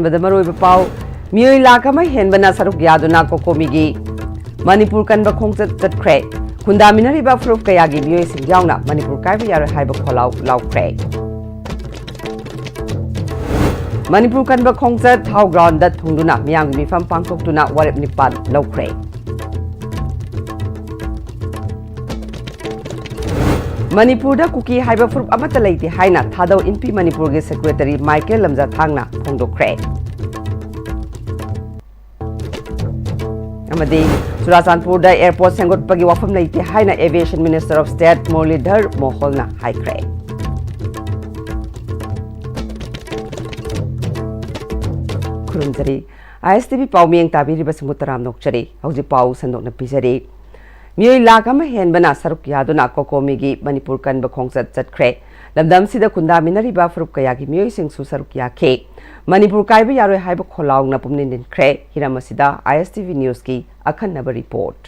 अहानबद मरोइब पाउ मियोइ लाख अमा हेनबना सरुक यादुना कोकोमीगी मणिपुर कनबा खोंगचत चटख्रे खुंदामिनरिबा फुरुप कयागी मियोइसिंग यावना मणिपुर कायबा यारोइ हाइबा खोलाउ लाउख्रे मणिपुर कनबा खोंगचत हाउ ग्राउंड दा थुंगदुना मियांग मिफम पांगथोक्तुना वारेप निपाल लौख्रे मणिपुर दा कुकी हाइबा फुरुप अमत लेते हाइना थादौ इनपी मणिपुर के सेक्रेटरी माइकेल लमजा थांगना फोंदोख्रे अमदी चुराचांदपुर दा एयरपोर्ट सेंगोटपगी वाफम लेते हाइना aviation minister of state Murlidhar मोहोलना हाइख्रे खुरुमजरी ISTV पाउमियंग ताबिरिबा सिंगुतराम नोकचरी हौजि पाउ संदोकना पिजरी मियोइ लाख अमा हेनबना सरुक यादुना कोकोमीगी मणिपुर कनबा खोंगचत चटख्रे लमदमसिदा खुंदामिनरिबा फुरुप कयागी मियोइसिंगसु सरुक याखे मणिपुर कायबा यारोइ हाइबा खोलाउना पुमनिन दिनख्रे हिरामसिदा ISTV न्यूज की अखन्नबा रिपोर्ट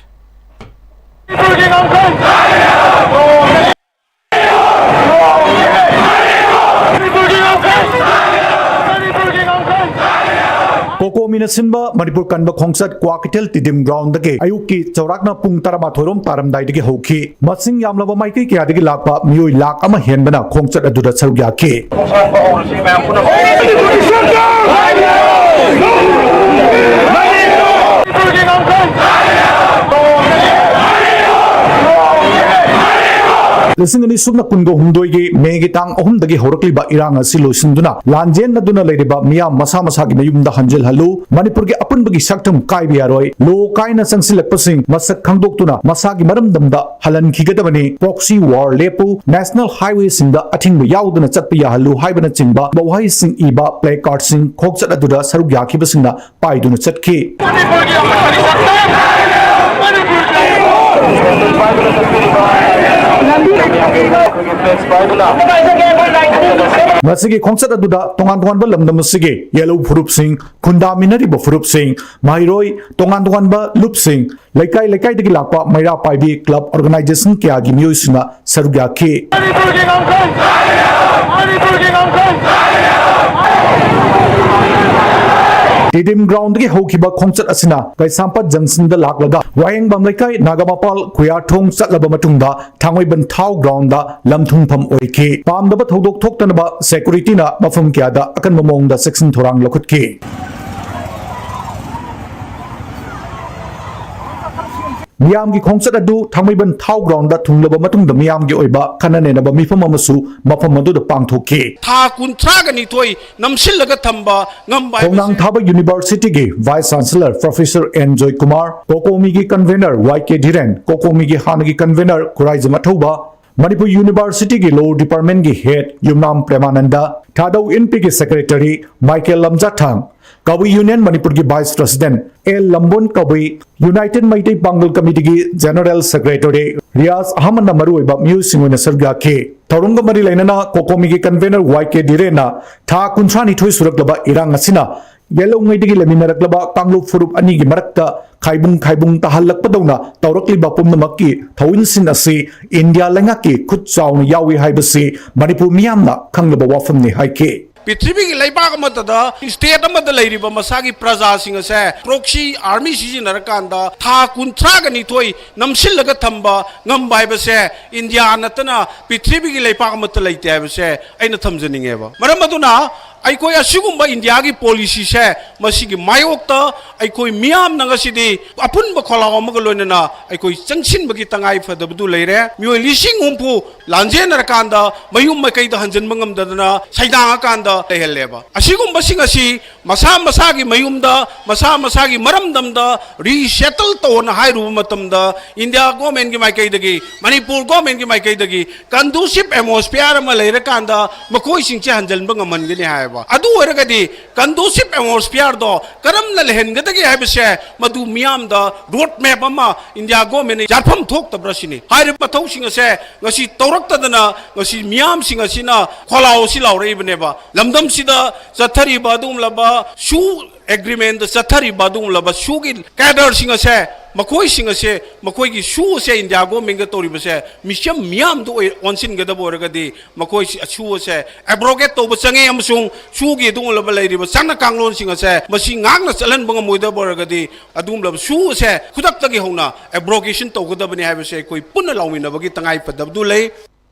कोकोमीना सिंबा मणिपुर कनबा खोंगचत क्वाकिटेल तिदिम ग्राउंड दगे अयुकी चौराकना पुंग तरामा थोरम तारमदाइदगे हौखी मसिंग यामलबा माइकई कयादगे लाकपा मियोइ लाख अमा हेनबना खोंगचत अदुदा सरुक याखे लिसिंग अनि सुबना कुनगो हुमदोइगे मेगे तांग अहुमदगे होरकलिबा इरांग असि लोइसिंदुना लांजेन नदुना लेरिबा मिया मसा मसागी मयुमदा हंजल हलु मणिपुर के अपुनबगी सक्तम काइबि यारोय लो काइना संगसिलकपसिंग मसक खंगदोक्तुना मसागी मरमदमदा हलनखिगदबनी प्रॉक्सी वॉर लेपु नेशनल हाईवे सिंगदा अथिंग याउदना चटपि याहलु हाइबना चिंबा बवाई सिंग इबा प्ले कार्ड सिंग खोकचत अदुदा सरुक याखिबसिंगना पाइदुना चटखि मसिगे खोंगचत अदुदा तोंगान तोंगानबा लमदमसिगे येलो फुरुप सिंग खुंदामिनरिबा फुरुप सिंग माइरोय तोंगान तोंगानबा लुप सिंग लेकाई लेकाई दगी लाकपा मैरा पाइबी क्लब ऑर्गेनाइजेशन के आगी मियोइसिना सरुक याखे टिडिम ग्राउंड के हौखिबा खोंगचत असिना कैसांपत जंक्शन दा लाकलगा वायंगबम लेकाई नागामापाल खुयाथोंग चटलबा मतुंगदा थांगोइबन थाव ग्राउंड दा लमथुंगफम ओइखे पामदबा थौदोक थोक्तनबा सिक्योरिटी ना मफम क्यादा अकन ममोंगदा सेक्शन थोरांग लखुतके मियाम की खोंगचत अदु थांगोइबन थाव ग्राउंड दा थुंगलबा मतुंगदा मियाम की ओइबा खननेनबा मिफम अमसु मफम अदुदा पांगथोके था कुंथ्रागनी थोई नमसिलगा थंबा ngamba खोंगनांग थाबा यूनिवर्सिटी के vice chancellor professor N Joy Kumar COCOMI की कन्वेनर वाईके धीरेन कोकोमी की हानगी कन्वेनर कुराइज मथौबा मणिपुर यूनिवर्सिटी की लॉ डिपार्टमेंट की हेड युमनाम प्रेमानंदा थादौ एनपी के सेक्रेटरी माइकेल लमजाथांग कवि यूनियन मणिपुर की वाइस प्रेसिडेंट एल लंबोन कवि यूनाइटेड मैटे पांगल कमिटी की जनरल सेक्रेटरी रियाज अहमद मरुइबा म्यूजिक सरगाखे थौरंग मरी लेना कोकोमी की कन्वेनर वाईके धीरेना था कुंथ्रानिथोई सुरक्लबा इरांग असिना येलो मैटे लेमिनरक्लबा कांगलु फुरुप अनी की मरक्ता खाइबुंग खाइबुंग तहल्लकपदौना तौरक्लिबा पुमनमक्की थौइनसिन असि इंडिया लेंगाकी खुद चाउन यावी हाइबसि मणिपुर मियामना खंगलबा वाफमनि हाइके पृथ्वी की लेबाग मतदा स्टेट अमद लेरिबा मसागी प्रजा सिंग से प्रॉक्सी आर्मी सिजिनरकांदा था कुंथ्रागनी थोई नमसिलगा थंबा ngamba हाइबसे इंडिया नतना पृथ्वी की लेबाग मत लेते हाइबसे अइना थमजनिंगेबा मरम अदुना अखोई असिगुम्बा इंडिया की पॉलिसी से मसिगी मायोक्ता अखोई मियाम नंगसिदी अपुनब खोलाव अमग लोइनना अखोई चंगसिनबगी तंगाई फदबदु लेरे मियोय लिसिंग हुंफु लांजेनरकांदा मयुम मकैदा हंजनब ngamdadana सैदांगाकांदा लेहलेबा असिगुम्बा सिंगसि मसा मसागी मयुमदा मसा मसागी मरमदमदा रीसेटल तोन हाइरु मतमदा इंडिया गवर्नमेंट की माइकैदगी मणिपुर गवर्नमेंट की माइकैदगी कंडूसिव एटमॉस्फियर अमा लेरकांदा मखोई सिंगचे हंजनब ngamangani हाय अदु ओरगदी कंडूसिव एटमॉस्फियर दो करम लेहनगदगी हाइबसे मदु मियाम दा रोड मैप अमा इंडिया गवर्नमेंट जाफम थोक्तब्रसिनी हाइर पथौसिंग से ngasi तौरक्तदना ngasi मियाम सिंग असिना खोलाओ सि लाउरैबनेबा लमदम सिदा चथरीबा दुमलबा सु agreement the chathari badung laba shugi cadre singa se makoi singa se makoi gi shu se India government ga tori base mission miam do onsin ga da borga di makoi shu se abrogate to basange amsung shu gi dung laba lai riba sana kanglon singa se masi ngang na chalan bang moi da borga di adum laba shu se khudak ta gi hona abrogation to ga da bani ha base koi punna lawmi na bagi tangai padab du lai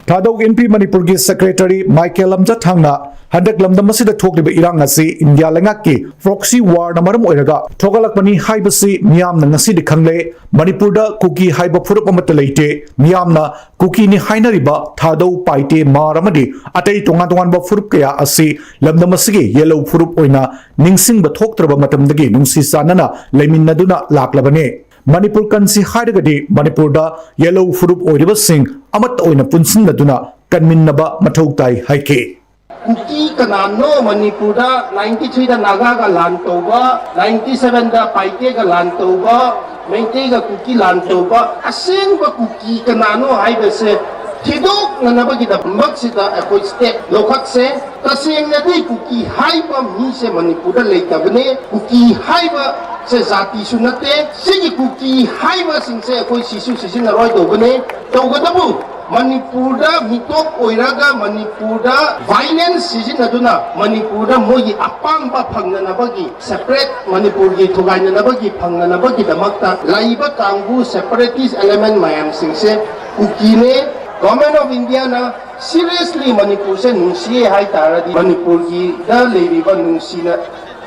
Thadok NP Manipur ki Secretary Michael Lamja Thangna Handak Lamdam masida thokliba irang asi India lengak ki proxy war na maram oiraga thogalakpani haibasi miyam na ngasi di khangle Manipur da kuki haiba phurup amata leite miyam na kuki ni hainariba thadau paite maramadi atai tonga tongan ba phurup kaya asi lamdam asigi yellow phurup oina ningsing ba thoktraba matamdagi nungsi sanana leiminaduna laklabane Manipur kansi haidagadi Manipur da yellow furup oiriba sing amat oina punsin laduna kanminnaba mathau tai haike Kuki kanano Manipur da 93 da Naga ga lan toba 97 da Paite ga lan toba Meite ga kuki lan toba asing ba kuki kanano haibase Tidok na nabagi da magsida ako step lokak se kasing na di kuki haiba mi se Manipur da leitabne kuki haiba se zati sunate sigi kuki haiba sing se ako sisu sisin na roy dobne tawgadabu Manipur da mitok oiraga Manipur da violence sisin aduna Manipur da mogi apang ba phangna nabagi separate Manipur gi thugai na nabagi phangna nabagi damakta laiba kangbu separatist element mayam sing se kuki ne Government of India na seriously Manipur se nungsiye hai taradi Manipur ki da leiriba nungsina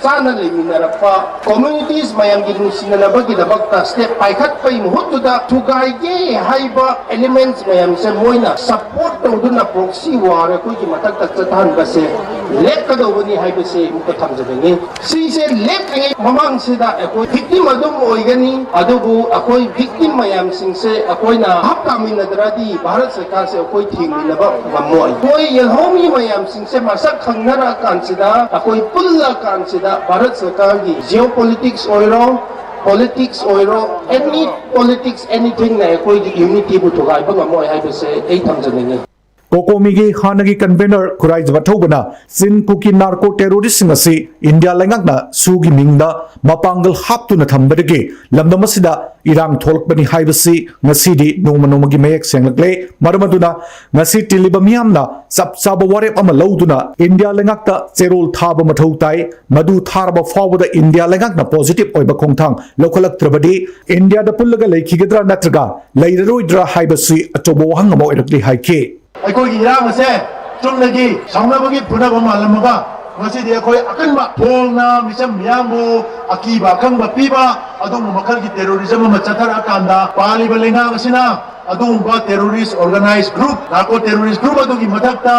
sana leiminarapa communities mayam gi nungsina nabagi dabakta step paikhat pai muhutuda thugai ge haiba elements mayam se moina support tawduna proxy war ko ki matak tak chathan base lek ka dawani haiba se mukha thamjabenge si se lek nge mamang sida ko victim adum oigani adubu akoi victim mayam sing se akoi na hapkamin nadradi bharat sarkar se akoi thingminaba mamoi koi yelhomi mayam sing se masak khangnara kansida akoi pulla kansida Bharat Sarkar ki geopolitics oiro, politics oiro, any politics, anything na koi ki unity bu thugai bang amoy hai base ei thamjanenge. Kokomigi Hanagi convener Kurai Jbatobana Sin Kuki narco terrorist ngasi India lengakna sugi mingda mapangal haptuna thambadege lamdamasida irang tholkbani haibasi ngasidi nongmanongmagi mayek senglakle maramaduna ngasi tiliba miyamna sapsaba warep ama lauduna India lengakta cherol thaba mathau tai madu tharba fawda India lengakna positive oiba khongthang lokhalaktrabadi India da pullaga leikhigadra natraga leiraroidra haibasi atobo hangamo erakli haike ꯑꯩꯈꯣꯏꯒꯤ ꯏꯔꯥꯡ ꯑꯁꯦ ꯆꯨꯝꯅꯒꯤ ꯁꯥꯎꯅꯕꯒꯤ ꯐꯨꯅꯕ ꯃꯥꯜꯂꯝꯃꯒ ꯉꯁꯤꯗꯤ ꯑꯩꯈꯣꯏ ꯑꯀꯟꯕ ꯐꯣꯡꯅ ꯃꯤꯆꯝ ꯃꯤꯌꯥꯝꯕꯨ ꯑꯀꯤꯕ ꯑꯈꯪꯕ ꯄꯤꯕ ꯑꯗꯨꯒꯨꯝꯕ ꯃꯈꯜꯒꯤ ꯇꯦꯔꯣꯔꯤꯖꯝ ꯑꯃ ꯆꯠꯊꯔꯛꯑꯀꯥꯟꯗ ꯄꯥꯜꯂꯤꯕ ꯂꯩꯉꯥꯛ ꯑꯁꯤꯅ ꯑꯗꯨꯒꯨꯝꯕ terrorist organise group narco terrorist group ꯑꯗꯨꯒꯤ ꯃꯊꯛꯇ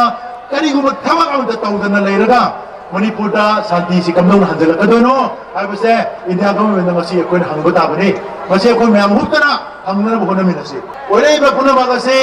ꯀꯔꯤꯒꯨꯝꯕ ꯊꯕꯛ ꯑꯃꯠꯇ ꯇꯧꯗꯅ ꯂꯩꯔꯒ ꯃꯅꯤꯄꯨꯔꯗ ꯁꯥꯟꯇꯤꯁꯤ ꯀꯝꯗꯧꯅ ꯍꯟꯖꯤꯜꯂꯛꯀꯗꯣꯏꯅꯣ ꯍꯥꯏꯕꯁꯦ ꯏꯟꯗꯤꯌꯥ ꯒꯚꯔꯟꯃꯦꯟꯠꯅ ꯉꯁꯤ ꯑꯩꯈꯣꯏꯅ ꯍꯪꯕ ꯇꯥꯕꯅꯤ ꯃꯁꯤ ꯑꯩꯈꯣꯏ ꯃꯌꯥꯝ ꯍꯨꯞꯇꯅ ꯍꯪꯅꯅꯕ ꯍꯣꯠꯅꯃꯤꯟꯅꯁꯤ ꯑꯣꯏꯔꯛꯏꯕ ꯄꯨꯝꯅꯃꯛ ꯑꯁꯤ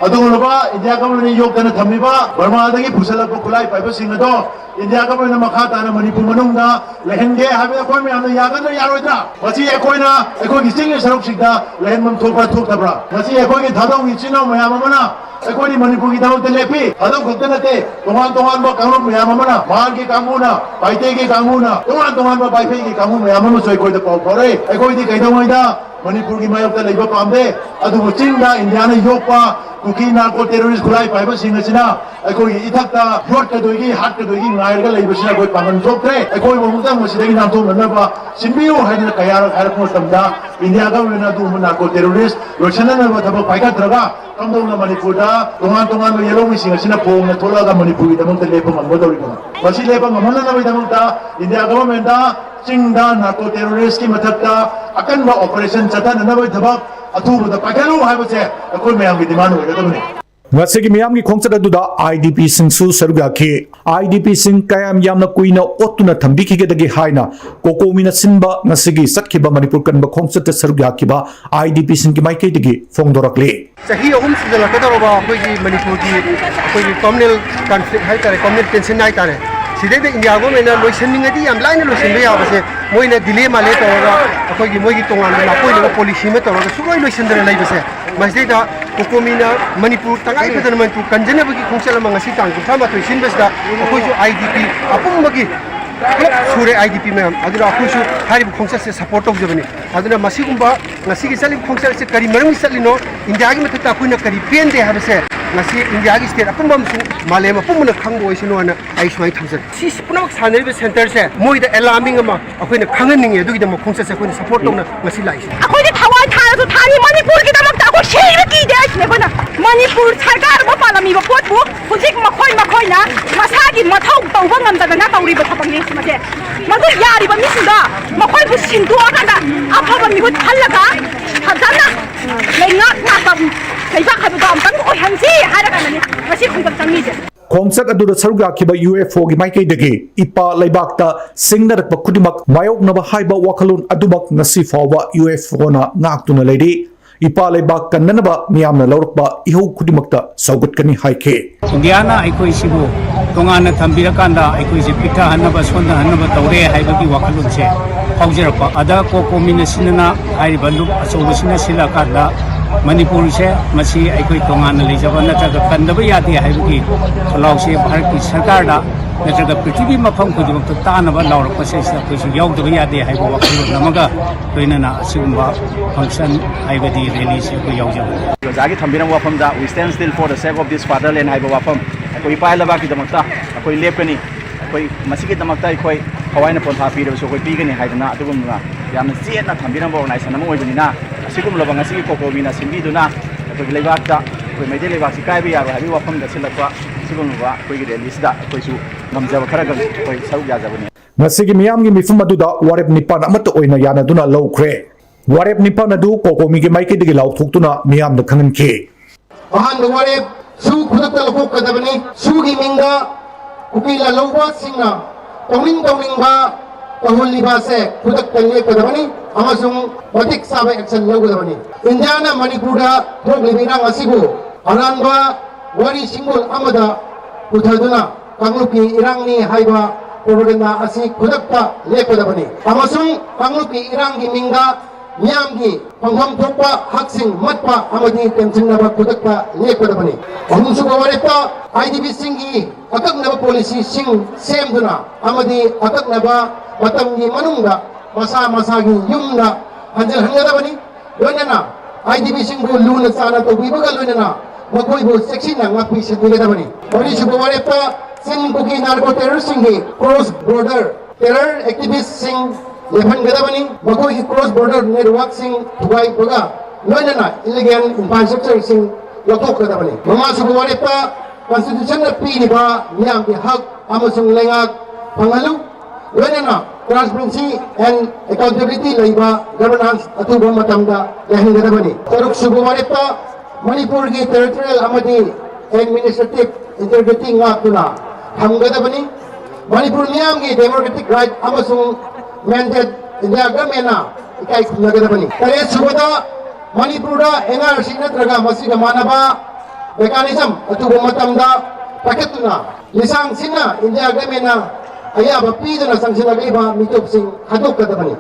ꯑꯗꯨꯒꯨꯝꯂꯕ ꯏꯟꯗꯤꯌꯥ ꯒꯚꯔꯟꯃꯦꯟꯠꯅ ꯌꯣꯛꯇꯅ ꯊꯝꯃꯤꯕ ꯕꯔꯃꯥꯗꯒꯤ ꯄꯨꯁꯜꯂꯛꯄ ꯈꯨꯠꯂꯥꯏ ꯄꯥꯏꯕꯁꯤꯡ ꯑꯗꯣ ꯏꯟꯗꯤꯌꯥ ꯒꯚꯔꯟꯃꯦꯟꯠꯅ ꯃꯈꯥ ꯇꯥꯅ ꯃꯅꯤꯄꯨꯔ ꯃꯅꯨꯡꯗ ꯂꯩꯍꯟꯒꯦ ꯍꯥꯏꯕꯗ ꯑꯩꯈꯣꯏ ꯃꯌꯥꯝꯅ ꯌꯥꯒꯗ꯭ꯔꯥ ꯌꯥꯔꯣꯏꯗ꯭ꯔꯥ ꯃꯁꯤ ꯑꯩꯈꯣꯏꯅ ꯑꯩꯈꯣꯏꯒꯤ ꯆꯤꯡꯒꯤ ꯁꯔꯨꯛꯁꯤꯡꯗ ꯂꯩꯍꯟꯐꯝ ꯊꯣꯛꯄ꯭ꯔꯥ ꯊꯣꯛꯇꯕ꯭ꯔꯥ ꯃꯁꯤ ꯑꯩꯈꯣꯏꯒꯤ ꯊꯥꯗꯧꯒꯤ ꯏꯆꯤꯜ ꯏꯅꯥꯎ ꯃꯌꯥꯝ ꯑꯃꯅ ꯑꯩꯈꯣꯏꯒꯤ ꯃꯅꯤꯄꯨꯔꯒꯤꯗꯃꯛꯇ ꯂꯦꯞꯄꯤ ꯊꯥꯗꯧ ꯈꯛꯇ ꯅꯠꯇꯦ ꯇꯣꯉꯥꯟ ꯇꯣꯉꯥꯟꯕ ꯀꯥꯡꯂꯨꯞ ꯃꯌꯥꯝ ꯑꯃꯅ ꯃꯍꯥꯛꯀꯤ ꯀꯥꯡꯕꯨꯅ ꯄꯥꯏꯇꯦꯒꯤ ꯀꯥꯡꯕꯨꯅ ꯇꯣꯉꯥꯟ ꯇꯣꯉꯥꯟꯕ ꯄꯥꯏꯐꯩꯒꯤ ꯀꯥꯡꯕꯨ ꯃꯌꯥꯝ ꯑꯃꯁꯨ ꯑꯩꯈꯣꯏꯗ ꯄꯥꯎ ꯐꯥꯎꯔꯛꯏ ꯑꯩꯈꯣꯏꯗꯤ ꯀꯩꯗꯧꯉꯩꯗ ꯃꯅꯤꯄꯨꯔꯒꯤ ꯃꯥꯌꯣꯛꯇ ꯂꯩꯕ ꯄꯥꯝꯗꯦ ꯑꯗꯨꯕꯨ ꯆꯤꯡꯗ ꯏꯟꯗꯤꯌꯥꯅ ꯌꯣꯛꯄ kuki narco terrorist khulai paiba singa sina aikoi ithakta yot kadoi hat kadoi ngairga leiba sina koi pangan thoktre aikoi bomutang masidagi nam thong nanaba sinbiu haidina kayar harakmo tamda india government adu narco terrorist lochana na thaba paika traga kamdong manipurda tongan tongan yellow mi singa sina pong na tholaga manipuri damang lepa ngamodori kama masi lepa ngamana na damang ta india government da chingda narco terrorist ki mathakta akan ba operation chatan na ba thaba ꯑꯊꯨꯕꯗ ꯄꯥꯏꯈꯠꯂꯨ ꯍꯥꯏꯕꯁꯦ ꯑꯩꯈꯣꯏ ꯃꯌꯥꯝꯒꯤ ꯗꯤꯃꯥꯟ ꯑꯣꯏꯒꯗꯕꯅꯤ ngasi miyam gi khongchada duda IDP singsu sarga ki IDP sing kayam yamna kuina otuna thambi ki gedagi haina kokomina sinba ngasi gi sakhiba manipur kanba khongchata sarga ki ba IDP sing ki maike digi fongdorakle sahi ahum sidala kadaro ba koi gi manipur gi koi gi communal conflict hai tare communal tension hai tare sidai de india go mena loisenning adi am line loisenbe ya base moina delay male tora koi gi moi gi tongan na koi le policy me tora suroi loisendra lai base masjid da kokomina manipur tangai bedan manipur kanjana bagi khongchala mangasi tang sama to sinbes da koi jo IDP apung bagi Surya IDP ma'am अदुना अखुसु Harib Khonsa से support तौजबनी अदुना मसिगुंबा ngasi sali Khonsa से करी मरम सलिनो India की मथक अखुना करी pen दे हाबसे ngasi India की state अपुंबम सु मालेम अपुंबन खंगबो ओइसनो ना आई सुमाई थमसे सिस पुनमक सानरिब सेंटर से मोइदा अलार्मिंग अमा अखुना खंगनिंगे अदुगिदा म खोंसा से अखुना सपोर्ट तौना ngasi लाइस अखोइदे थवाई थारसु थानी मणिपुर की दमक ता अखो शेर की दे आइसने कोना मणिपुर सरकार बो पालामी बो पोतबु हुजिक मखोइना मसागी मथौ तौबा ngamdana तौरिब थपंगे सिमसे मदु यारिब मिसिदा मखोइबु सिंदुआकादा अफबा मिबु थालगा फजना लेंगा नापम लेबा खबदो अमतंग ओहंसी हारगाननि मसि खुंगम तंगीजे खोंसक अदुदा सरुक याखिबा UFO गी माइकई दगे इपा लैबाकता सिंगनरक खुदिमक मायोकनबा हाइबा वखलुन अदुमक नसी फावबा UFO ना नाक्तुना लेदि इपा लैबाक कन्ननबा मियामना लौरकबा इहौ खुदिमकता सौगतकनी हाइखे इंडियाना अखोई सिबु तोंगाना थंबिरकांदा अखोई से पिठा हनबा सोंदा हनबा तौरे हाइबगी वखलुन से फाउजरपा अदा कोकोमिना सिनना हाइबा लुप असौबसिना सिलाकांदा मणिपुर से मसी अखोई तोंगाना लेजबा नत्रगा कंदबा यादे हाइबगी खलाउ से भारत की सरकार दा नत्रगा पृथ्वी मफम खुदिमक तानबा लौरकपा से अखोई यावदबा यादे हाइबा वखलुन नमगा लोइनना असिगुंबा फंक्शन हाइबदी रैली से अखोई यावजबा जागी थंबिरम वाफम दा we stand still for the sake of this fatherland हाइबा वाफम अखोई पाइलबा की दमकता अखोई लेपनी अखोई मसी की दमकता अखोई हवाइना पोंथा पीरबसो अखोई पीगनी हाइदना अदुगुमना यामना चेतना थंबिरम ऑर्गेनाइजेशन अमा ओइबनिना असिगुमलबा ngasi कोकोबिना सिंबीदुना अखोई लेबाकता अखोई मेजे लेबाक सिकाइबा याबा हाबी वाफम दा सिलकवा सिगुमबा अखोई रेलीसदा अखोइसु ngamjaba खरा गल अखोई सरु याजबनी ngasi gi miyam gi mifum aduda warep nipan amata oina yana duna lowkhre warep nipan adu kokomi gi maiki digi lauthokutuna miyam da khangan ke ahan warep su khudakta lokok kadabani su gi minga ukila lowba singna tawning ba tahulli ba se khudakta le kadabani amasung matik sabe action lowgadabani indiana manipura thoglibina ngasibu aranba wari singol amada puthaduna kanglupi irangni haiba propaganda asi khudakta lekodabani amasung kanglupi irangi minga miyamgi pangham thokpa haksing matpa amadi temsingnaba khudakta lekodabani ahumsu gawarepa IDP singi akaknaba policy sing semduna amadi akaknaba matamgi manungda masagi yumna hanjal hangadabani loinana IDP singbu luna sana to bibaga loinana makoibu section ngakpi sedugedabani policy gawarepa Sing Kuki narco terrorist singhi cross border terror activists sing lepan gadabani makoi cross border network sing tugai boga loinana illegal infrastructure sing lokok gadabani mama subuware pa constitution na pi ni ba miyam ki hak amasung lengak pangalu loinana transparency and accountability laiba governance atuba matamda yahin gadabani taruk subuware pa manipur ki territorial amadi administrative integrity ngakuna hamgadabani manipur miyam gi democratic right amasung mandate india government ikai khulagadabani tare subada manipur da NRC natraga masiga manaba mechanism atubu matamda paketuna lisang sinna india government ayaba piduna sangsinagaiba mitop sing hadokadabani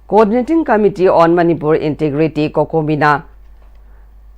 Coordinating Committee on Manipur Integrity Kokomina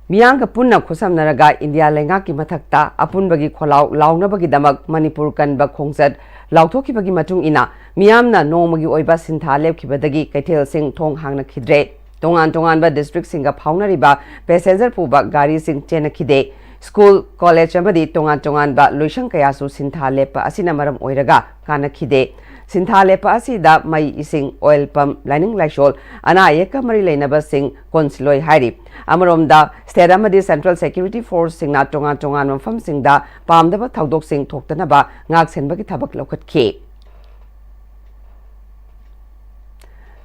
Miyang punna khusamnaraga India lenga ki mathakta apunbagi kholau launabagi damak Manipur kanba khongsat lauthokibagi matung ina miyamna nomagi oiba sintha lepkhibadagi kaithel sing thong hangna khidre tongan ba district singa phaunariba passenger puba gari sing chena khide school college amadi tongan ba loisang kayasu sintha lepa asina maram oiraga kana khide sintha lepa asida mai ising oil pump lining laishol ana yeka mari leinaba sing konsiloi hairi Amaromda state amadi central security force singna tongan mafam singda pamdaba thaudok sing thoktanaba ngak senbagi thabak lokhatki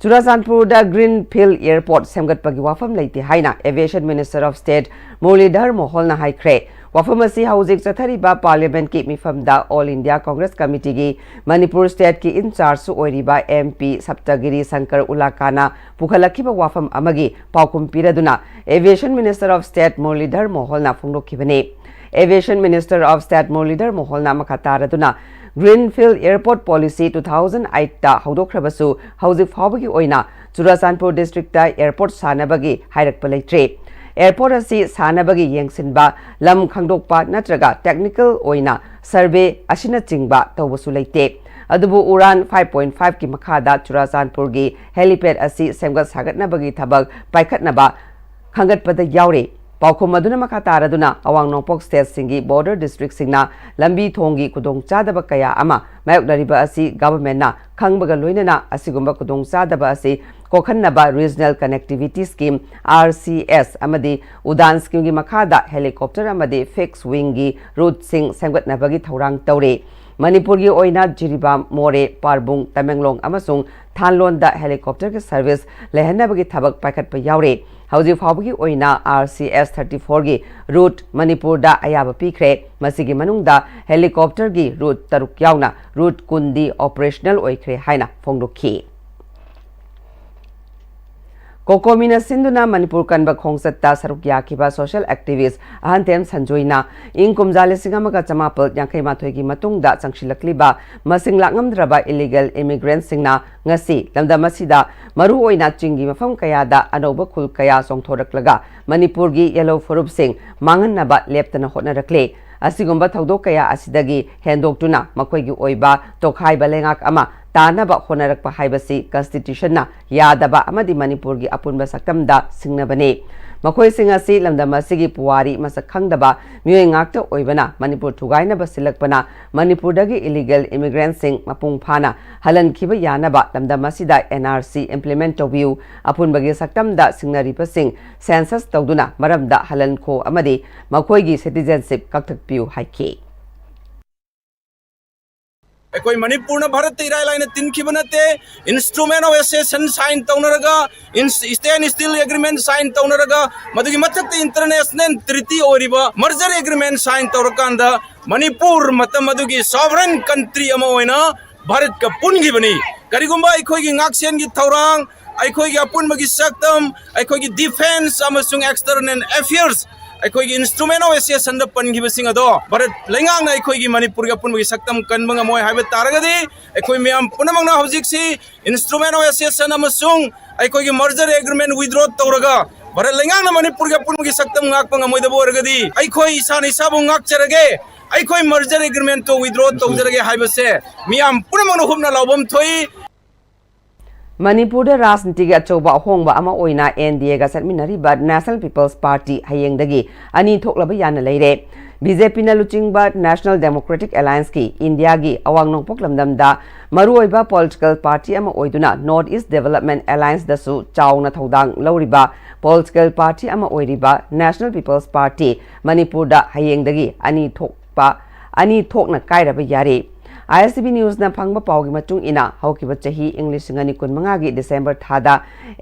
Churachandpur da Greenfield Airport semgatpagi wafam leiti haina Aviation Minister of State Muralidhar Mohl na haikre wafam asi hauzik chathariba Parliament ki mifam da All India Congress Committee gi Manipur State ki in charge su oiriba MP Saptagiri Shankar Ulakana pukhalakhiba wafam amagi paukum piraduna Aviation Minister of State Muralidhar Mohl na phunglokhibani Aviation Minister of State Muralidhar Mohl na makataraduna Greenfield Airport Policy 2008 ta haudokrabasu hauzik phawbagi oina Churachandpur district ta airport sanabagi hairakpa leitre airport असी सानबगी येंगसिनबा lump खंगदोकपा नत्रगा technical ओइना सर्वे असिना चिंगबा तौबसु लेते अदुबु उड़ान 5.5 की मखादा चुराचांदपुर की helipad असी सेमगत सागतनबगी थबक पाइखतनबा खंगतपद यावरे पाउखुम अदुना मखा तारदुना अवांग नोंपोक state सिंगी border district सिंगना लंबी थोंगी कुदोंग चादब कया अमा मायोक्नरिबा असी गवर्नमेंटना खंगबगा लोइनना असिगुंबा कुदोंग चादब असी कोखन्नबा रीजनल कनेक्टिविटी स्कीम RCS अमदी उडान स्कीम की मखादा हेलीकॉप्टर अमदी फिक्स विंग की रूट सिंग सेमगतनबगी थौरांग तौरे मणिपुर की ओइना जिरीबाम मोरे पारबुंग तमेंगलोंग अमसुंग थानलोंदा हेलीकॉप्टर के सर्विस लेहनबगी थबक पाइखतप यावरे हौजी फावगी ओइना RCS 34 की रूट मणिपुर दा अयाब पीखरे मसिगी मनुंगदा हेलीकॉप्टर की रूट तरुक यावना रूट कुंदी ऑपरेशनल ओइखरे हाइना फोंगदोखी कोकोमीना सिंधुना मणिपुर कनबा खोंगसत्ता सरुक याखिबा सोशल एक्टिविस्ट अहंतेम संजोइना इंग कुमजा लिसिंग अमगा चमापल यांखै माथोय की मतुंगदा चंगशिलक्लिबा मसिंग लांगमद्रबा इलीगल इमिग्रेंट सिंगना ngasi lamda masida maru oina chingi mafam kayada anoba khul kaya songthoraklaga manipur gi yellow furup sing mangan naba leptana hotna rakle asigumba thodok kaya asidagi hendoktuna makoi gi oiba tokhai balengak ama तानबा होनरक हाइबसी constitution ना यादबा अमदी मणिपुर की अपुनबा सकमदा सिंगनबने मखोय सिंग असि लमदम असिगी पुवारी मसक खंगदबा मियोय ngakta ओइबना मणिपुर थुगाइनबा सिलकपना मणिपुरदगी इलीगल इमिग्रेंट सिंग मपुंग फाना हलन खिबा यानबा लमदम असिदा NRC इम्प्लीमेंट तोबियु अपुनबगी सकमदा सिंगनरिबा सिंग सेंसस तौदुना मरमदा हलन खो अमदी मखोयगी सिटीजनशिप कक्थकपियु हाइके कोई मणिपुर भारत इराय लाइन तिनखिब नते इंस्ट्रूमेंट ऑफ एसेसन साइन तौनरगा स्टैंड स्टिल एग्रीमेंट साइन तौनरगा मदुगी मथक इंटरनेशनल ट्रीटी ओरिबा मर्जर एग्रीमेंट साइन तौरकांदा मणिपुर मतम मदुगी सॉवरेन कंट्री अमा ओइना भारत का पुनगिबनी करिगुंबा अखोयगी ngaksen gi थौरांग अखोयगी अपुनबगी सक्तम अखोयगी डिफेंस अमसुंग एक्सटर्नल अफेयर्स अखोयगी इंस्ट्रूमेंट ऑफ एसेसन द पनगिबसिंग अदो भारत लेंगांग अखोयगी मणिपुर गा पुनबगी सक्तम कनबंग मोय हाइब तारगदी अखोय मियाम पुनमंगना हौजिकसी इंस्ट्रूमेंट ऑफ एसेसन अमसुंग अखोयगी मर्जर एग्रीमेंट विथड्रॉ तौरगा भारत लेंगांग मणिपुर गा पुनबगी सक्तम ngakpang मोयदबो अरगदी अखोय इसान इसाबु ngakचरगे अखोय मर्जर एग्रीमेंट तो विथड्रॉ तौजरगे हाइबसे मियाम पुनमंगना हुबना लावबम थोई मणिपुर राजनीति की अचौबा अहोंबा अमा ओइना NDA गा चटमिनरिबा नेशनल पीपल्स पार्टी हयेंगदगी अनि थोकलबा यान लेरे BJP ना लुचिंगबा नेशनल डेमोक्रेटिक अलायंस की इंडिया की अवांग नोंपोक लमदमदा मरुओइबा पॉलिटिकल पार्टी अमा ओइदुना नॉर्थ ईस्ट डेवलपमेंट अलायंस दसु चाउना थौदांग लौरिबा पॉलिटिकल पार्टी अमा ओइरिबा नेशनल पीपल्स पार्टी मणिपुर दा हयेंगदगी अनि थोकना कायरबा यारे ISTV न्यूज़ ना फंगबा पावगी मचुंग इना हौकिबा चही इंग्लिश सिंगनी कुनमंगा की डिसेंबर थादा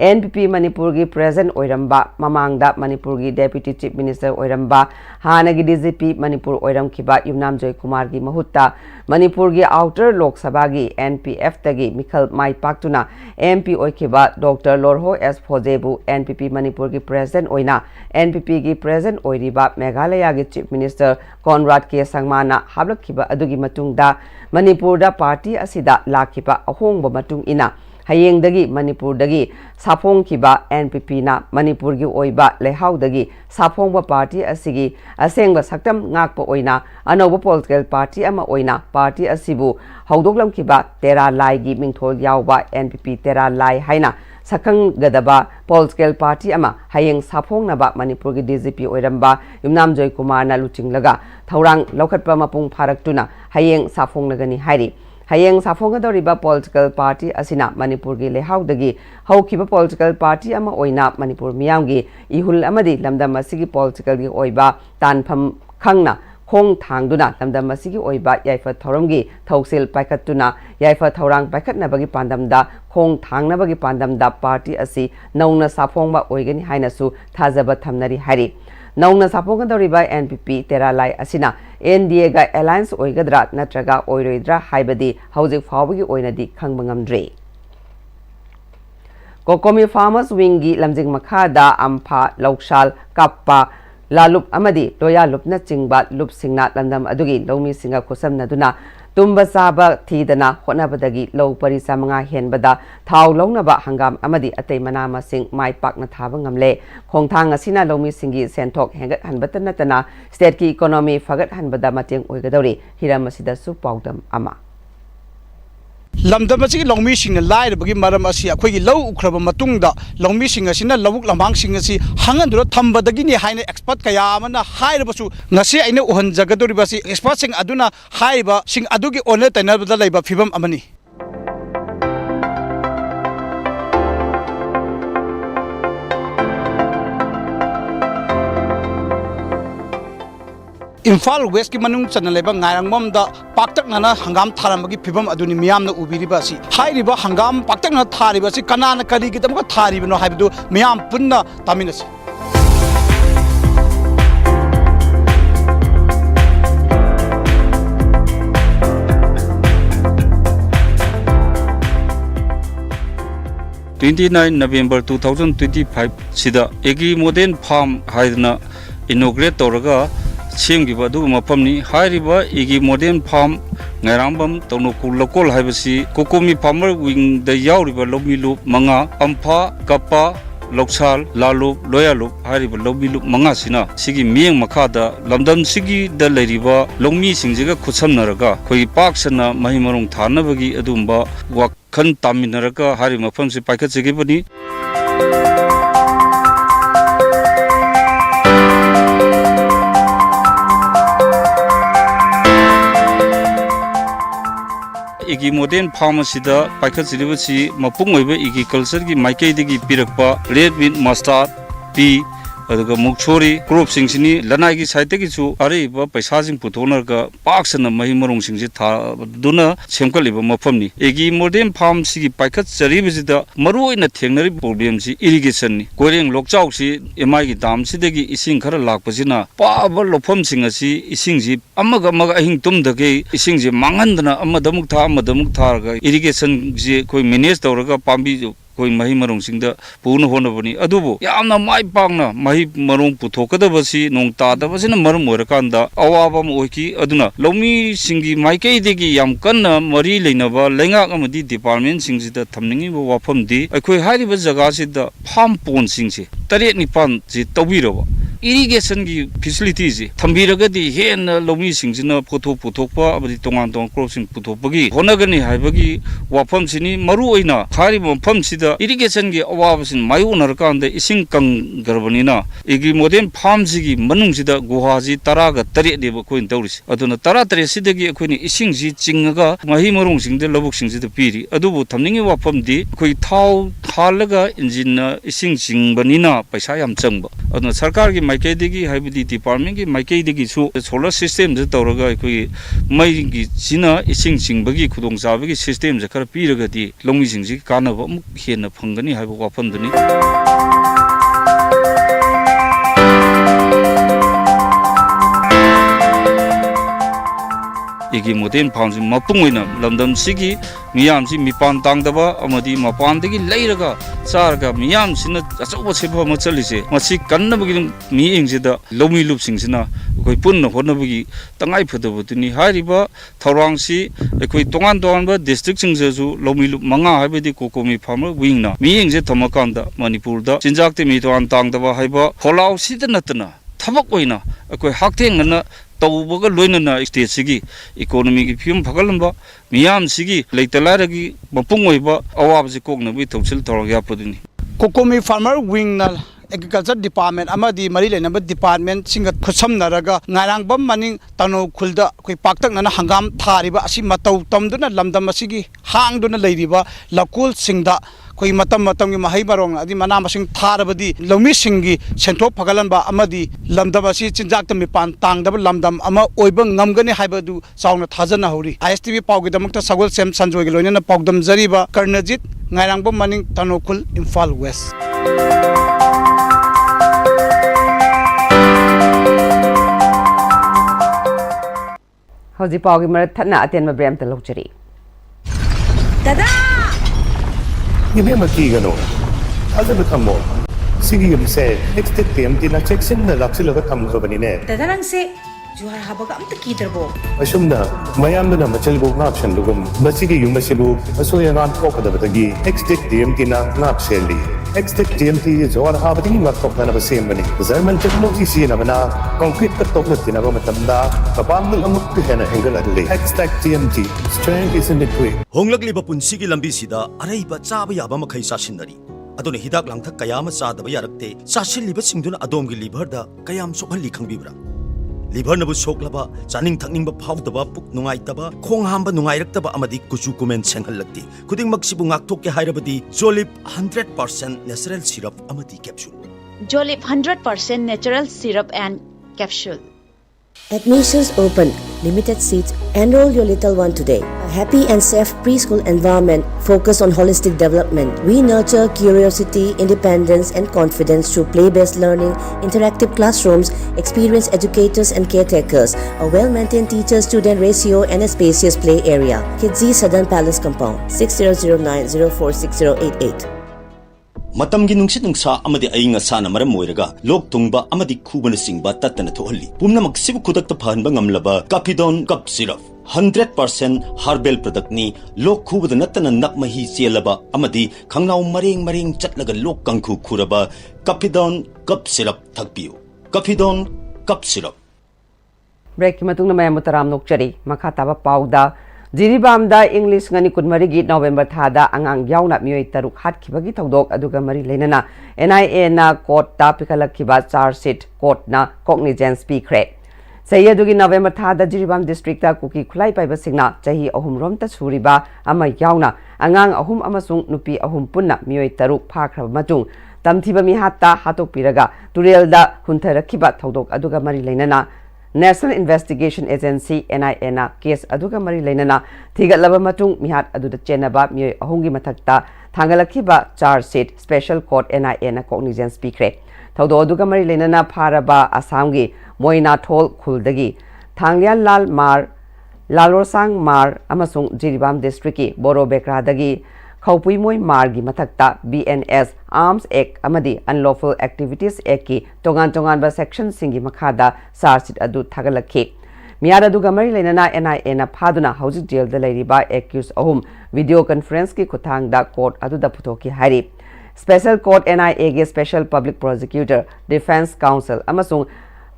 NPP मणिपुर की प्रेजेंट ओइरंबा ममांगदा मणिपुर की डेप्यूटी चीफ मिनिस्टर ओइरंबा हानगी DGP मणिपुर ओइरंखिबा युमनाम जय कुमार की महुत्ता मणिपुर की आउटर लोकसभा की NPF तगी मिखल माई पाक्तुना MP ओइखिबा डॉक्टर लोरहो S फोजेबु NPP मणिपुर की प्रेजेंट ओइना NPP की प्रेजेंट ओइरिबा मेघालय की चीफ मिनिस्टर कॉनराड के संगमाना हाबलखिबा अदुगी मतुंगदा मणिपुर पार्टी असिदा लाखिबा अहोंगबा मतुंग इना हयेंगदगी मणिपुर दगी साफोंगखिबा NPP ना मणिपुर की ओइबा लेहाउदगी साफोंगबा पार्टी असिगी असेंगबा सक्तम ngakpa ओइना अनौबा पॉलिटिकल पार्टी अमा ओइना पार्टी असिबु हौदोकलमखिबा तेरा लाई की मिंगथोल यावबा NPP तेरा लाई हाइना सकंगदबा पॉलिटिकल पार्टी अमा हयेंग साफोंगनबा मणिपुर की DGP ओइरंबा युमनाम जय कुमार ना लुचिंगलगा थौरांग लौखटपा मपुंग फारक्तुना हयेंग साफोंगनगनी हाइरि हयेंग साफोंगदौरिबा पॉलिटिकल पार्टी असिना मणिपुर की लेहाउदगी हौखिबा पॉलिटिकल पार्टी अमा ओइना मणिपुर मियामगी इहुल अमदी लमदम असिगी पॉलिटिकल की ओइबा तानफम खंगना खोंग थांगदुना लमदम असिगी ओइबा याइफा थौरमगी थौसिल पाइखतुना याइफा थौरांग पाइखतनबगी पांदमदा खोंग थांगनबगी पांदमदा पार्टी असि नौना साफोंगबा ओइगनी हाइनसु थाजबा थमनरी हाइरि नौना साफोंगदौरिबा NPP तेरा लाई असिना NDA गा अलायंस ओइगद्रा नत्रगा ओइरोइद्रा हाइबदी हौजिक फावगी ओइनदी खंगबा ngamdre कोकोमी फार्मर्स विंग की लमजिंग मखादा अम्फा लौशाल काप्पा लालुप अमदी लोया लुपना चिंगबा लुप सिंगना लंदम अदुगी लौमी सिंगा खुसमनदुना tumba saba thidana hotnabadagi low parisa manga henbada thau longnaba hangam amadi atei mana masing mai pakna thaba ngamle khongthang asina lomi singi senthok hengat hanbata natana state ki economy fagat hanbada mateng oigadori hiram asida su paudam ama lamdam asi longmi singna lai bagi maram asi akhoi gi lau ukhraba matungda longmi singa sina lawuk lamang singa si hangan thambadagi ni haina expert kaya amana hairabasu ngasi aina uhan jagadori basi expert sing aduna haiba sing adugi one tainabada laiba phibam amani Imphal West ki manung chana leba ngairangmom da paktak nana hangam tharambagi phibam aduni miyamna ubiriba si hairiba hangam paktak na thariba si kanana kari ki tamka thariba no haibdu miyam punna taminasi November 2025 sida egi modern farm haidna inaugurate toraga semgiba du mapamni hairiba igi modern farm ngairambam tonokul lokol haibasi kokomi farmer wing da yauriba lomilu manga ampha kapa loksal lalu loyalu hairiba lomilu manga sina sigi mieng makada lamdam sigi da leiriba longmi singjiga khutsamnaraga khoi paksana mahimarong thanabagi adumba wakhan taminaraga hari mafamsi paikhatsegibani igi modern pharmacy da paikhatsiribasi mapung oiba igi culture gi maikei digi pirakpa red bean mustard pea aduga mukchori crop singsini lanai gi site gi chu areba paisa sing puthonarga paksana mahi marong singji tha duna semkaliba mafamni igi modern farm sigi paikhat charibasi da maruina thengnari problem si irrigation ni koireng lokchau si emai gi dam sidagi ising khara lakpasina paba lofam singasi isingji amaga ahing tumdage isingji mangandana amadamuk tharga irrigation ji koi manage tawraga pambi koi mahi marong singda puna honabani adubo yamna mai pangna mahi marong puthokadabasi nong tadabasina maram oirakanda awabam oiki aduna lomi singi maikei degi yam kanna mari leinaba lengak amadi department singsida thamningi wafamdi akhoi hairiba jaga sida farm pond singse tare nipan ji tawiraba irrigation gi facilities thambiragadi hen lomi singsina puthokpa abadi tongan crop sing puthokpagi honagani haibagi wafam sini maru oina khari mafam sida irrigation gi awabasin mayu narkanda ising kang garbanina igi modern farm sigi manung sida guhaji taraga tare deba koin tawris aduna tara tare sidagi akhoni ising ji chingaga mahi marung singde lobuk singsida piri adubu thamningi wafamdi khoi thau thalaga engine na ising chingbanina paisa yam changba aduna sarkar gi maikei digi haibidi department gi maikei digi su solar system je tawraga khoi mai gi sina ising chingbagi khudong jabagi system je khara piragadi longmi singji kanaba amuk hena phangani haiba wafamdani igi modern farm si mapung oina lamdam sigi miyam si mipan tangdaba amadi mapan degi leiraga charga miyam sina achauba sepa machalise masi kannabagi mi engsida lomi lup singsina koi punna honabagi tangai phadabutuni hariba thorang si koi tongan ba district singjeju lomi lup manga haibedi kokomi farmer wing na mi engje thamakanda manipur da chinjakte mi toan tangdaba haiba kholau sidanatna thabak oina koi haktengna tawbaga loinana state sigi economy gi phim phagalamba miyam sigi leitalaragi mapung oiba awabji koknabi thausil thoragya paduni kokomi farmer wing na agriculture department amadi mari lenaba department singa khusam ngarangbam maning tano khulda koi paktak nana hangam thariba asi matau tamduna lamdam asigi hangduna leiriba lakul singda koi matam gi mahai barong adi mana masing tharabadi lomi singi senthop phagalanba amadi lamdam asi chinjak tami pan tangdaba lamdam ama oiba ngamgani haibadu chauna thajana hori ISTV pawgi damakta sagol sem sanjoy gi loinana pawdam jariba karnajit ngarangbam maning tanokul Imphal West Hauji pawgi marat thana atenma brem ta lokchari Dada Ibe makigano Alda thammo Sigi yumse next PM tina check sin na laksilaga thamgrabani ne Dada nangse juhar habaga amta kidrabo asumna mayamna machalbu ngapshan lugum masigi yumasibu asoyangan kokadabagi extic DMT na ngapseli extic DMT jawar habati ngakokna na basembani thermal technology sina bana concrete ka tokna tinaba matamda kapamul amuk hena angle adli extic DMT strength is in the quick honglakliba punsigi lambi sida araiba chaba yaba makhai sasinari aduna hidak langthak kayama chadaba yarakte sasilliba singduna adomgi liver da kayam sokhalli khangbibra liver nabu soklaba chaning thakningba phawdaba puk nungaitaba khong hamba nungairaktaba amadi kuchu kumen senghallakti khuding maksibu ngakthok ke hairabadi jolip 100% natural syrup amadi capsule jolip 100% natural syrup and capsule. Admissions open. Limited seats. Enroll your little one today. A happy and safe preschool environment focused on holistic development. We nurture curiosity, independence, and confidence through play-based learning, interactive classrooms, experienced educators and caretakers, a well-maintained teacher-student ratio, and a spacious play area. Kidzi Southern Palace Compound, 6009046088. matamgi nungsit nungsa amadi ainga sana maram moiraga lok tungba amadi khubana singba tatana thohalli pumnamak sibu khudakta phanba ngamlaba Capidon cup syrup 100% herbal product ni lok khubada natana nakmahi chelaba amadi khangnaw maring chatlaga lok kangkhu khuraba Capidon cup syrup thakpiu Capidon cup syrup break ki matung na mayam mutaram nokchari makha taba pauda Jiribamda English ngani kunmarigi November thada angang yauna mioi taruk hat khibagi thodok aduga mari lenana NIA na court ta pikalakhiba charge sheet court na cognizance pikre sayi adugi November thada Jiribam district ta kuki khulai paiba singna chahi ahum rom ta suriba ama yauna angang ahum amasung nupi ahum punna mioi taruk phakraba matung tamthiba mi hatta hatok piraga turelda huntharakhiba thodok aduga mari lenana National Investigation Agency NIA na case aduga mari leinana thigatlaba matung mihat aduda chenaba mioi ahungi mathakta thangalakhiba charge sheet special court NIA na cognizance pikre thodo aduga mari leinana pharaba Assamgi Moina Thol khuldagi Thangyan Lal Mar Lalosang Mar amasung Jiribam district ki Boro Bekra dagi Khaupui Moi Margi mathakta BNS Arms Act amadi Unlawful Activities Act ki tongan ba section singi makhada sarchit adu thagalakhi miara du gamari leinana NIA na phaduna hojik jail da leiriba accused ahum video conference ki kuthang da court adu da phutoki hari special court NIA ge special public prosecutor defense counsel amasung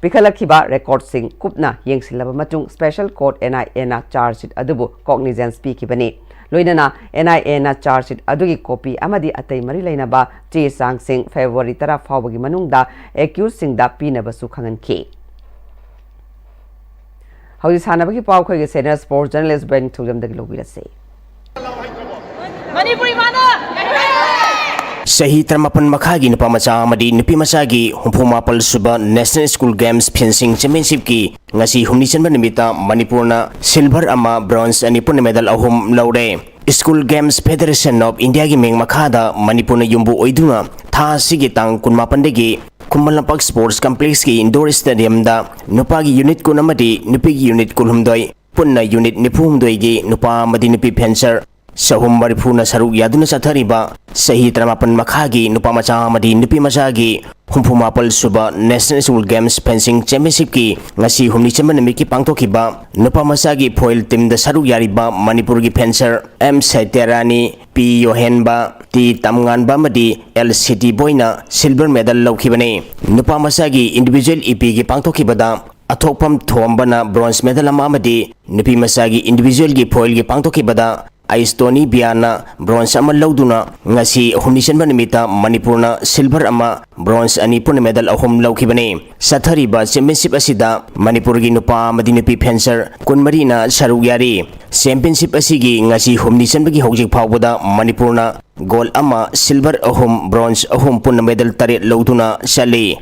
pikhalakhiba record sing kupna yengsilaba matung special court NIA na charge sheet adubu cognizance pi kibani loinana NIA na charge sheet adugi copy amadi atai mari leinaba che sang sing February tara fawbagi manungda accused sing da pinabasu khanganki hauji sanabagi paw khoige senior sports journalist Ben Thujam dagi lobirase Manipuri mana Sahi termapan makhagi nupa macha amadi nupi masagi humpumapal suba National School Games Fencing Championship ki ngasi humni chanba nimita Manipurna silver ama bronze ani purna medal ahum laure School Games Federation of India gi meng makhada Manipurna yumbu oiduna tha sigi tang kunmapandegi Kumalampak Sports Complex ki indoor stadium da nupa gi unit kunamadi nupi gi unit kulhumdoi punna unit nipumdoi gi nupa amadi nupi fencer Sahum marifuna saruk yaduna sathariba sahi tramapan makhagi nupa macha amadi nupi masagi humpumapal suba National School Games Fencing Championship ki ngasi humni chama namiki pangtokhiba nupa masagi foil team da saruk yariba Manipur gi fencer M Saiterani P Yohenba T Tamnganba madi LCT boina silver medal laukhibane nupa masagi individual EP gi pangtokhibada athokpam thombana bronze medal amadi nupi masagi individual gi foil gi pangtokhibada Aistoni Biana bronze ama lauduna ngasi humnisan banimita Manipurna silver ama bronze ani purna medal ahum laukhibane sathariba championship asida Manipur gi nupa amadi nupi fencer kunmarina saruk yari championship asigi ngasi humnisan bagi hojik phawbada Manipurna gold ama silver ahum bronze ahum purna medal tare lauduna sali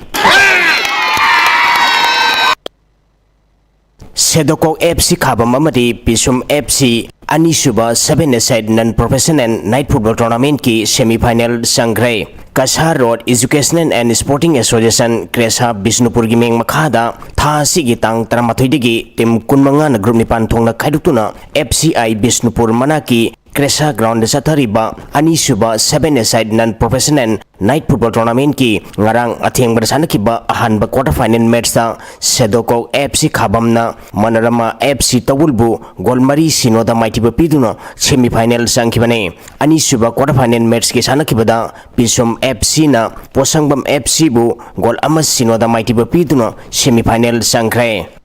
Sedokok FC khabam amadi Pisum FC Anisuba 7-a-side non-professional night football tournament ki semi-final sangre Kashar Road Educational and Sporting Association Kresha Bisnupur gi meng makhada tha sigi tang 13 digi tim kunmanga na group ni pan thongna khaidutuna FCI Bisnupur manaki Kresa Ground Sathariba Anisuba 7-a-side non-professional night football tournament ki ngarang atheng bersana kiba ahan ba quarter final match ta Sedoko FC Khabamna Manarama FC Tawulbu gol mari sinoda maiti ba piduna semi final sangkibane Anisuba quarter final match ki sana kibada Pisum FC na Posangbam FC bu gol amas sinoda maiti ba piduna semi final sangkre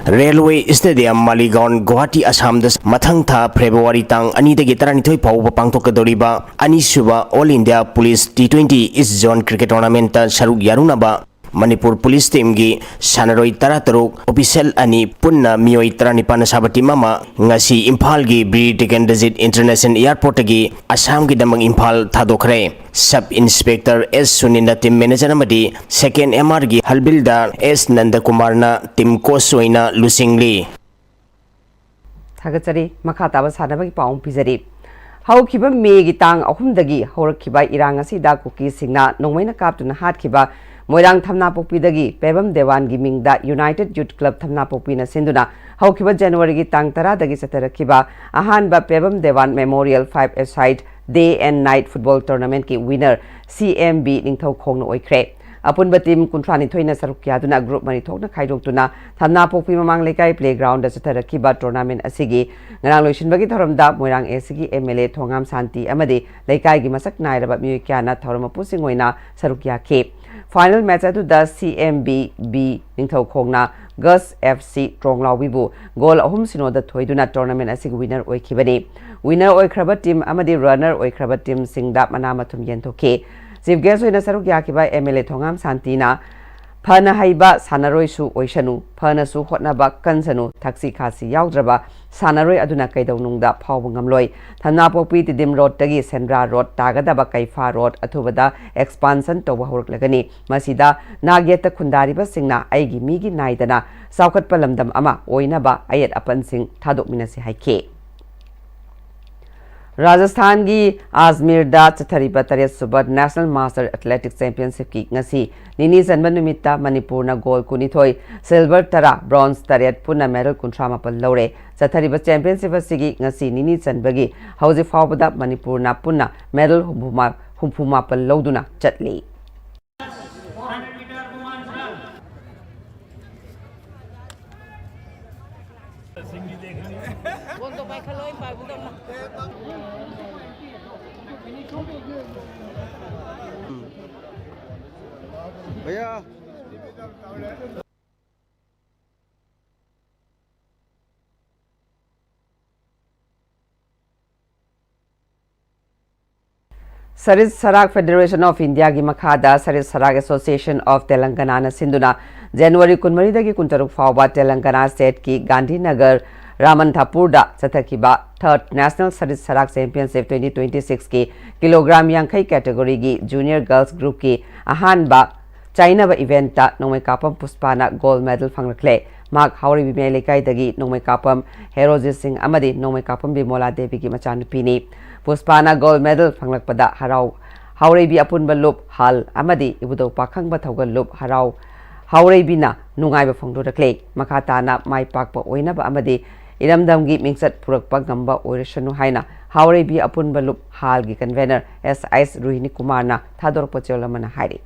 Railway Stadium Maligaon Guwahati Assam das mathang tha February tang ani dagi taranithoi pawba pangthokadoriba Anisuba All India Police T20 East Zone Cricket Tournament ta saruk yarunaba Manipur Police Team gi sanaroi tarataruk official ani punna mioi taranipan sabati mama ngasi Imphal gi Britigan Digit International Airport gi Assam gi damang Imphal thadokre Sub Inspector S Suninda Team Manager amadi Second MR gi Halbildar S Nandakumar na Team Coach oina lusingli Thagachari makha taba sanabagi paung pizari haukiba me gi tang ahumdagi horakhiba irang asida kuki singna nongmaina kaptuna hatkhiba Moirang Thamna Pokpidagi Pebam Dewan gi mingda United Youth Club Thamna Pokpina sinduna haukiba January gi tang tara dagi satarakhiba ahanba Pebam Dewan Memorial 5-a-side Day and Night Football Tournament ki winner CMB Ningthau Khongna oikre apunba team kuntrani thoina sarukyaduna group mari thokna khaidoktuna Thamna Pokpi mamang lekai playground da satarakhiba tournament asigi ngarang loisinbagi thoramda Moirang ACG MLA Thongam Santi amade lekai gi masak nairaba miyo kyana thorama pusingoina sarukya ke Final match adu da CMB B Ningthau Khongna Gus FC Tronglaubibu goal ahum sinoda thoiduna tournament asig winner oikhibani winner oikraba team amadi runner oikraba team singda manamathum yenthoke chief guest oina saruk yakiba MLA Thongam Santina phana haiba sanaroi su oisanu phana su hotnaba kansanu thaksi khasi yaudraba sanaroi aduna kaidaunungda phawbu ngamloi Thamna Pokpi Tidim Road tagi Sendra Road tagadaba Kaifa Road athubada expansion toba horaklagani masida nagyeta khundariba singna aigi migi naidana saukhat palamdam ama oinaba ayat apan sing thadokminasi haike Rajasthan gi Ajmer da Chathariba Taret Suba National Master Athletics Championship ki ngasi nini janma numitta Manipur na gold kunithoi silver tara bronze taret punna medal kuntramapal lore Chathariba Championship asigi ngasi nini janbagi hauji fawbada Manipur na punna medal humphumapal loduna chatli भैया Sarit Sarak Federation of India gi makhada Sarit Sarak Association of Telangana na sinduna January 19 dagi 16 fawba Telangana state ki Gandhinagar Ramanthapur da Chathakiba 3rd National Sarit Sarak Championship 2026 ki kilogram yankai category gi junior girls group ki ahanba China ba event ta nongmai kapam Puspana gold medal phangrakle mak hauri bime lekai dagi nongmai kapam Herojit Singh amadi nongmai kapam Bimola Devi gi machanupi ni Puspana gold medal phanglakpada harau hauri bi apun balup hal amadi ibudo pakhang ba thogal lup harau hauri bina nungai ba phangdo rakle makata na mai pakpa oina ba amadi iramdam gi mingsat purakpa gamba oirashanu haina hauri bi apun balup hal gi convener SIS Ruhini Kumar na thador pocholamana hairi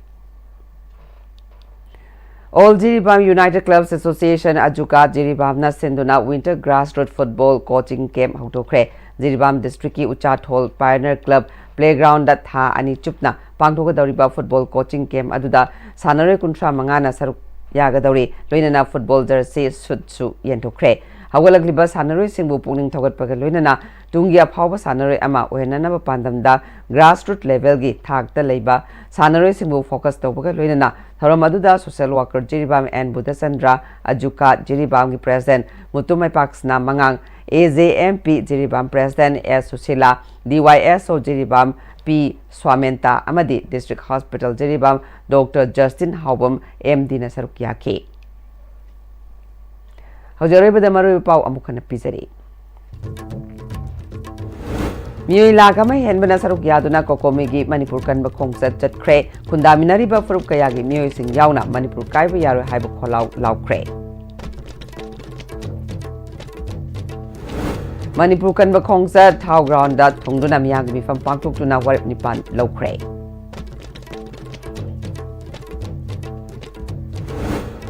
All Jiribam United Clubs Association Ajuka Jiribam na senduna winter grassroots football coaching camp hautokre Jiribam district ki Uchat Hall Pioneer Club playground da tha ani chupna pangthoga doriba football coaching camp aduda sanare kuntra mangana saruk yaga dori loinana football jersey sutsu yentokre hawalagliba sanaroi singbu pungning thogat paga loinana tungia phawba sanaroi ama ohenana ba pandamda grassroots level gi thakta leiba sanaroi singbu focus tawbaga loinana Thoramaduda social worker Jiribam and Budasandra Ajuka Jiribam gi president Mutumai Paksna Mangang AJMP Jiribam president S Susila DYSO Jiribam P Swamenta Amadi District Hospital Jiribam Dr. Justin Haubam MD na sarukya ke Haujaribada maru pau amukana pizari Miyoi lagama henbana saruk yaduna kokomigi Manipur kanba khongsat chatkre kundaminari ba furup kayagi miyoi sing yauna Manipur kaiba yaro haiba kholau laukre Manipur kan ba khongsa thau ground da thongduna miyang mi fam pangtuk tuna warip nipan lokre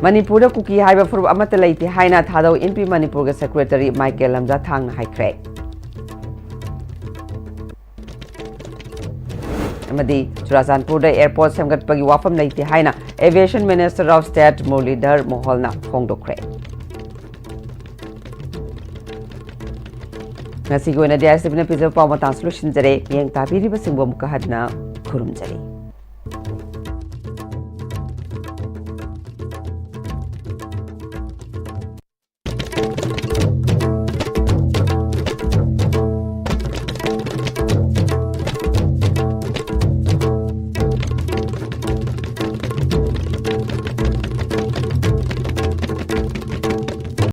Manipur da kuki haiba furup amata leite haina thadau NP Manipur ga secretary Michael Lamja thang na haikre amadi Churachandpur da airport samgat pagi wafam leite haina aviation minister of state Muralidhar Mohol na phongdokre ngasi goina dia sibna pijo paw matang solution jare yang tabiri basingbo mukahadna khurumjari